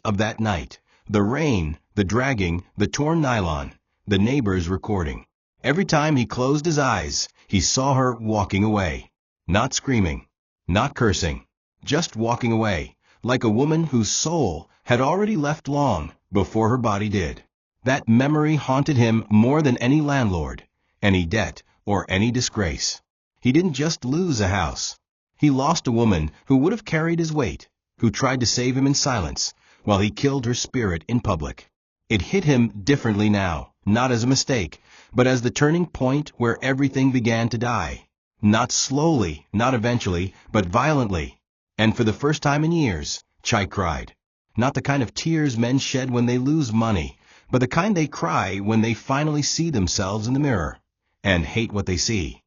of that night, the rain, the dragging, the torn nylon, the neighbors recording. Every time he closed his eyes, he saw her walking away, not screaming, not cursing, just walking away, like a woman whose soul had already left long before her body did. That memory haunted him more than any landlord, any debt, or any disgrace. He didn't just lose a house. He lost a woman who would have carried his weight, who tried to save him in silence, while he killed her spirit in public. It hit him differently now, not as a mistake, but as the turning point where everything began to die. Not slowly, not eventually, but violently. And for the first time in years, Chike cried. Not the kind of tears men shed when they lose money, but the kind they cry when they finally see themselves in the mirror, and hate what they see.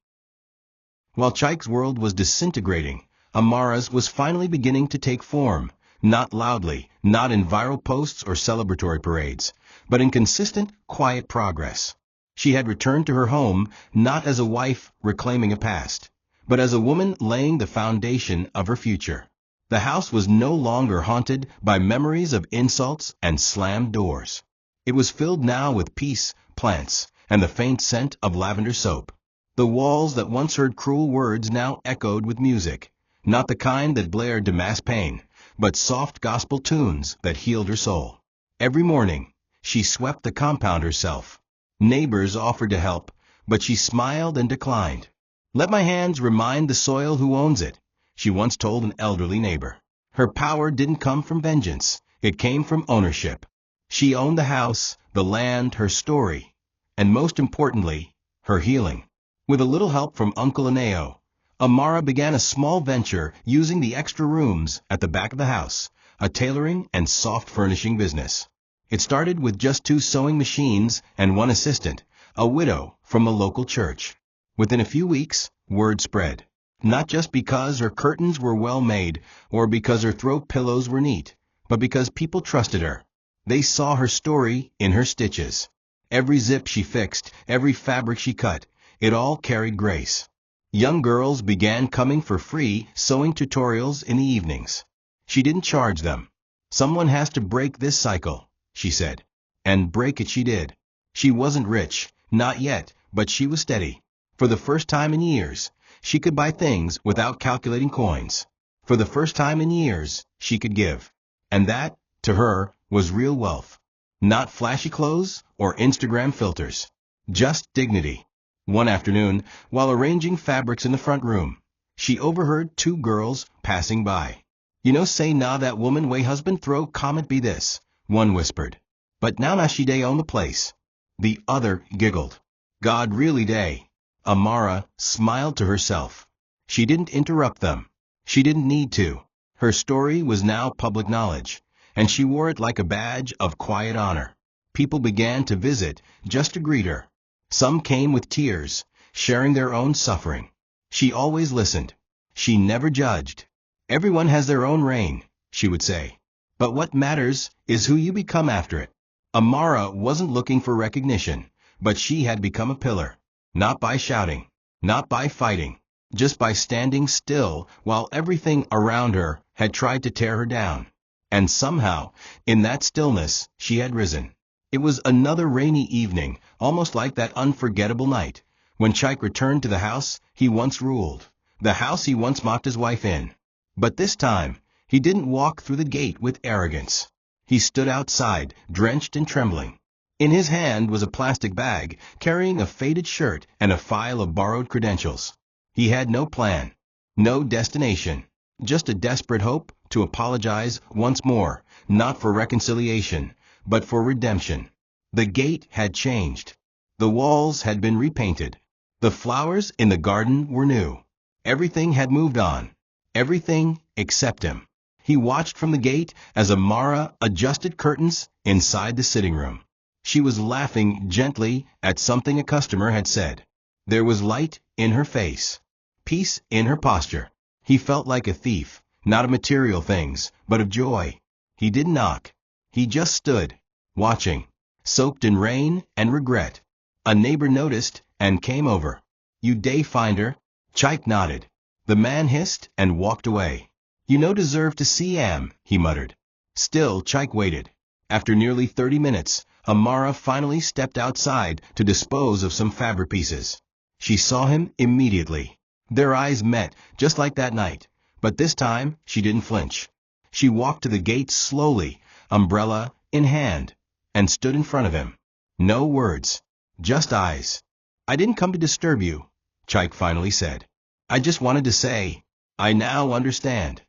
While Chike's world was disintegrating, Amara's was finally beginning to take form, not loudly, not in viral posts or celebratory parades, but in consistent, quiet progress. She had returned to her home not as a wife reclaiming a past, but as a woman laying the foundation of her future. The house was no longer haunted by memories of insults and slammed doors. It was filled now with peace, plants, and the faint scent of lavender soap. The walls that once heard cruel words now echoed with music, not the kind that blared to mass pain, but soft gospel tunes that healed her soul. Every morning, she swept the compound herself. Neighbors offered to help, but she smiled and declined. "Let my hands remind the soil who owns it," she once told an elderly neighbor. Her power didn't come from vengeance, it came from ownership. She owned the house, the land, her story, and most importantly, her healing. With a little help from Uncle Aneo, Amara began a small venture using the extra rooms at the back of the house, a tailoring and soft furnishing business. It started with just 2 sewing machines and 1 assistant, a widow from a local church. Within a few weeks, word spread. Not just because her curtains were well made or because her throw pillows were neat, but because people trusted her. They saw her story in her stitches. Every zip she fixed, every fabric she cut, it all carried grace. Young girls began coming for free sewing tutorials in the evenings. She didn't charge them. "Someone has to break this cycle," she said. And break it she did. She wasn't rich, not yet, but she was steady. For the first time in years, she could buy things without calculating coins. For the first time in years, she could give. And that, to her, was real wealth. Not flashy clothes or Instagram filters. Just dignity. One afternoon, while arranging fabrics in the front room, she overheard 2 girls passing by. "You know, say na that woman way husband throw comment be this," one whispered. "But now she day own the place." The other giggled. "God really day." Amara smiled to herself. She didn't interrupt them. She didn't need to. Her story was now public knowledge, and she wore it like a badge of quiet honor. People began to visit just to greet her. Some came with tears, sharing their own suffering. She always listened. She never judged. "Everyone has their own reign," she would say. "But what matters is who you become after it." Amara wasn't looking for recognition, but she had become a pillar. Not by shouting, not by fighting, just by standing still while everything around her had tried to tear her down. And somehow, in that stillness, she had risen. It was another rainy evening, almost like that unforgettable night, when Chike returned to the house he once ruled, the house he once mocked his wife in. But this time, he didn't walk through the gate with arrogance. He stood outside, drenched and trembling. In his hand was a plastic bag, carrying a faded shirt and a file of borrowed credentials. He had no plan, no destination, just a desperate hope to apologize once more, not for reconciliation, but for redemption. The gate had changed. The walls had been repainted. The flowers in the garden were new. Everything had moved on. Everything except him. He watched from the gate as Amara adjusted curtains inside the sitting room. She was laughing gently at something a customer had said. There was light in her face, peace in her posture. He felt like a thief, not of material things, but of joy. He didn't knock. He just stood, watching, soaked in rain and regret. A neighbor noticed and came over. "You day finder?" Chike nodded. The man hissed and walked away. "You no deserve to see am," he muttered. Still Chike waited. After nearly 30 minutes, Amara finally stepped outside to dispose of some fabric pieces. She saw him immediately. Their eyes met, just like that night, but this time she didn't flinch. She walked to the gate slowly, umbrella in hand, and stood in front of him. No words, just eyes. "I didn't come to disturb you," Chike finally said. "I just wanted to say, I now understand."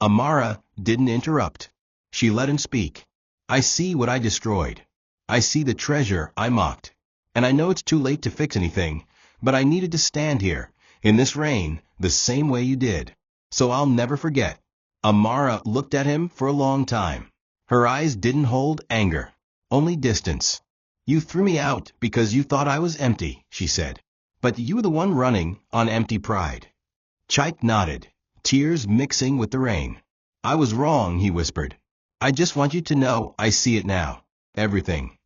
Amara didn't interrupt. She let him speak. "I see what I destroyed. I see the treasure I mocked. And I know it's too late to fix anything, but I needed to stand here, in this rain, the same way you did. So I'll never forget." Amara looked at him for a long time. Her eyes didn't hold anger, only distance. "You threw me out because you thought I was empty," she said. "But you were the one running on empty pride." Chike nodded, tears mixing with the rain. "I was wrong," he whispered. "I just want you to know I see it now. Everything."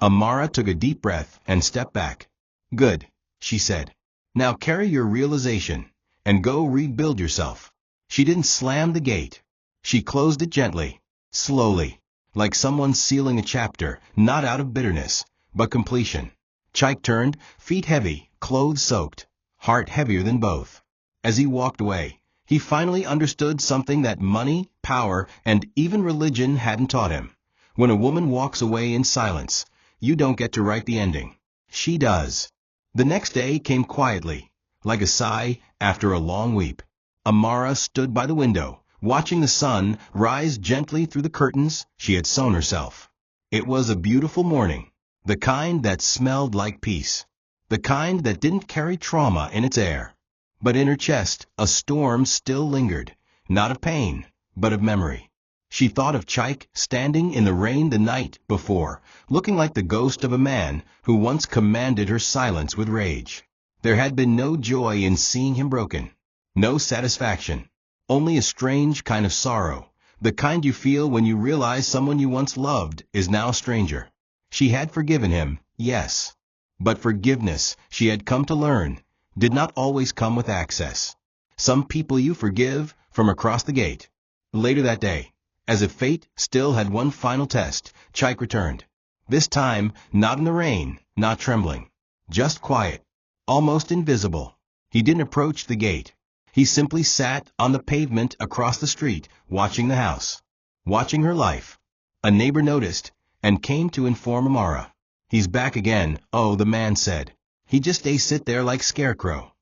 Amara took a deep breath and stepped back. "Good," she said. "Now carry your realization and go rebuild yourself." She didn't slam the gate. She closed it gently, slowly, like someone sealing a chapter, not out of bitterness, but completion. Chike turned, feet heavy, clothes soaked, heart heavier than both. As he walked away, he finally understood something that money, power, and even religion hadn't taught him. When a woman walks away in silence, you don't get to write the ending. She does. The next day came quietly, like a sigh after a long weep. Amara stood by the window, watching the sun rise gently through the curtains she had sewn herself. It was a beautiful morning, the kind that smelled like peace, the kind that didn't carry trauma in its air. But in her chest, a storm still lingered, not of pain, but of memory. She thought of Chike standing in the rain the night before, looking like the ghost of a man who once commanded her silence with rage. There had been no joy in seeing him broken, no satisfaction, only a strange kind of sorrow, the kind you feel when you realize someone you once loved is now a stranger. She had forgiven him, yes, but forgiveness, she had come to learn, did not always come with access. Some people you forgive from across the gate. Later that day, as if fate still had one final test, Chike returned. This time, not in the rain, not trembling, just quiet, almost invisible. He didn't approach the gate. He simply sat on the pavement across the street, watching the house, watching her life. A neighbor noticed, and came to inform Amara. "He's back again," oh, the man said. "He just sit there like scarecrow."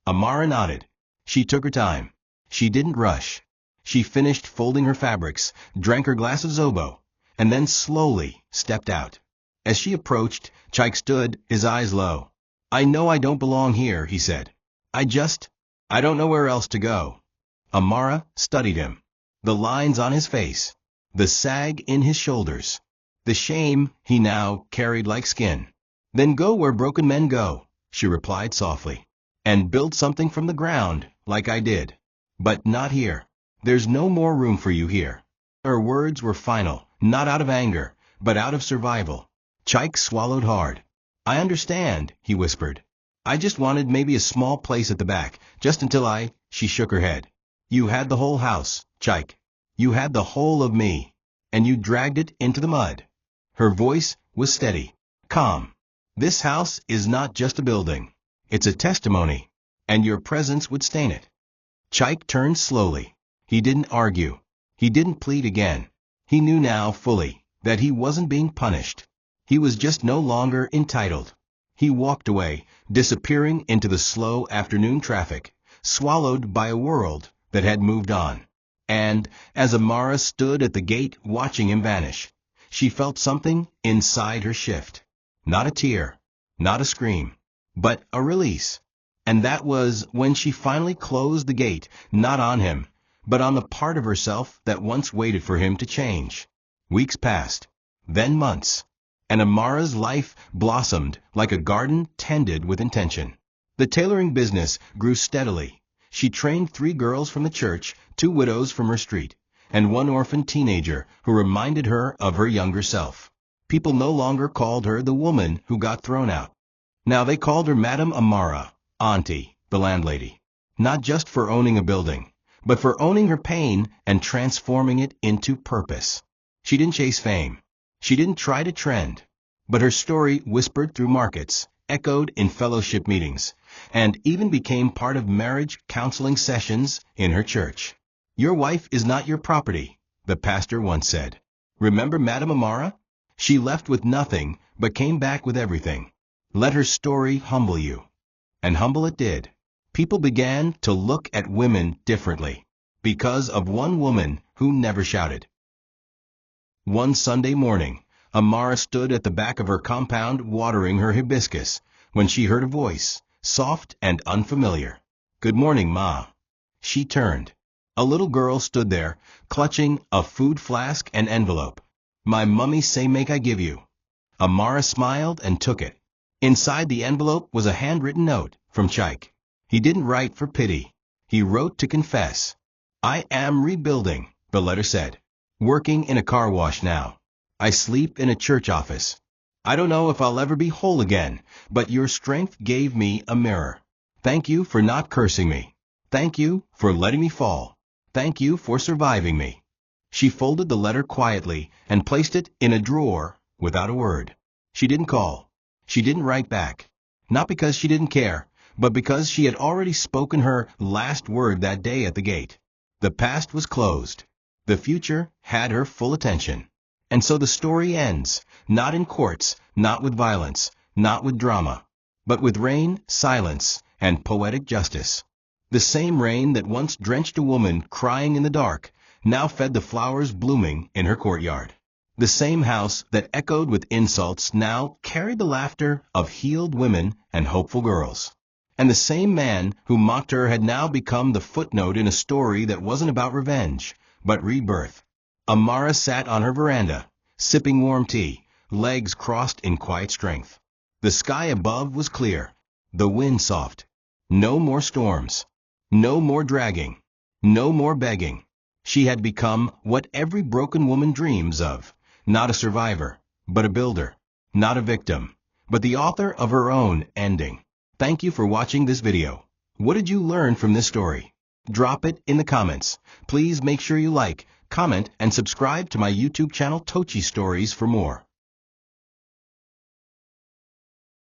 Amara nodded. She took her time. She didn't rush. She finished folding her fabrics, drank her glass of zobo, and then slowly stepped out. As she approached, Chike stood, his eyes low. "I know I don't belong here," he said. I don't know where else to go." Amara studied him. The lines on his face, the sag in his shoulders, the shame he now carried like skin. "Then go where broken men go," she replied softly, "and build something from the ground, like I did. But not here. There's no more room for you here." Her words were final, not out of anger, but out of survival. Chike swallowed hard. "I understand," he whispered. "I just wanted maybe a small place at the back, just until She shook her head. "You had the whole house, Chike. You had the whole of me, and you dragged it into the mud." Her voice was steady, calm. "This house is not just a building. It's a testimony, and your presence would stain it." Chike turned slowly. He didn't argue. He didn't plead again. He knew now fully that he wasn't being punished. He was just no longer entitled. He walked away, disappearing into the slow afternoon traffic, swallowed by a world that had moved on. And, as Amara stood at the gate watching him vanish, she felt something inside her shift. Not a tear, not a scream, but a release. And that was when she finally closed the gate, not on him, but on the part of herself that once waited for him to change. Weeks passed, then months, and Amara's life blossomed like a garden tended with intention. The tailoring business grew steadily. She trained 3 girls from the church, 2 widows from her street, and 1 orphan teenager who reminded her of her younger self. People no longer called her the woman who got thrown out. Now they called her Madame Amara, Auntie, the landlady. Not just for owning a building, but for owning her pain and transforming it into purpose. She didn't chase fame. She didn't try to trend. But her story whispered through markets, echoed in fellowship meetings, and even became part of marriage counseling sessions in her church. "Your wife is not your property," the pastor once said. Remember Madame Amara? She left with nothing, but came back with everything. Let her story humble you. And humble it did. People began to look at women differently because of one woman who never shouted. One Sunday morning, Amara stood at the back of her compound watering her hibiscus when she heard a voice, soft and unfamiliar. "Good morning, Ma." She turned. A little girl stood there, clutching a food flask and envelope. "My mummy say make I give you." Amara smiled and took it. Inside the envelope was a handwritten note from Chike. He didn't write for pity. He wrote to confess. "I am rebuilding," the letter said. "Working in a car wash now. I sleep in a church office. I don't know if I'll ever be whole again, but your strength gave me a mirror. Thank you for not cursing me. Thank you for letting me fall. Thank you for surviving me." She folded the letter quietly and placed it in a drawer without a word. She didn't call. She didn't write back. Not because she didn't care, but because she had already spoken her last word that day at the gate. The past was closed. The future had her full attention. And so the story ends, not in courts, not with violence, not with drama, but with rain, silence, and poetic justice. The same rain that once drenched a woman crying in the dark now fed the flowers blooming in her courtyard. The same house that echoed with insults now carried the laughter of healed women and hopeful girls. And the same man who mocked her had now become the footnote in a story that wasn't about revenge, but rebirth. Amara sat on her veranda, sipping warm tea, legs crossed in quiet strength. The sky above was clear, the wind soft. No more storms. No more dragging. No more begging. She had become what every broken woman dreams of. Not a survivor, but a builder. Not a victim, but the author of her own ending. Thank you for watching this video. What did you learn from this story? Drop it in the comments. Please make sure you like, comment, and subscribe to my YouTube channel TOCHI Stories for more.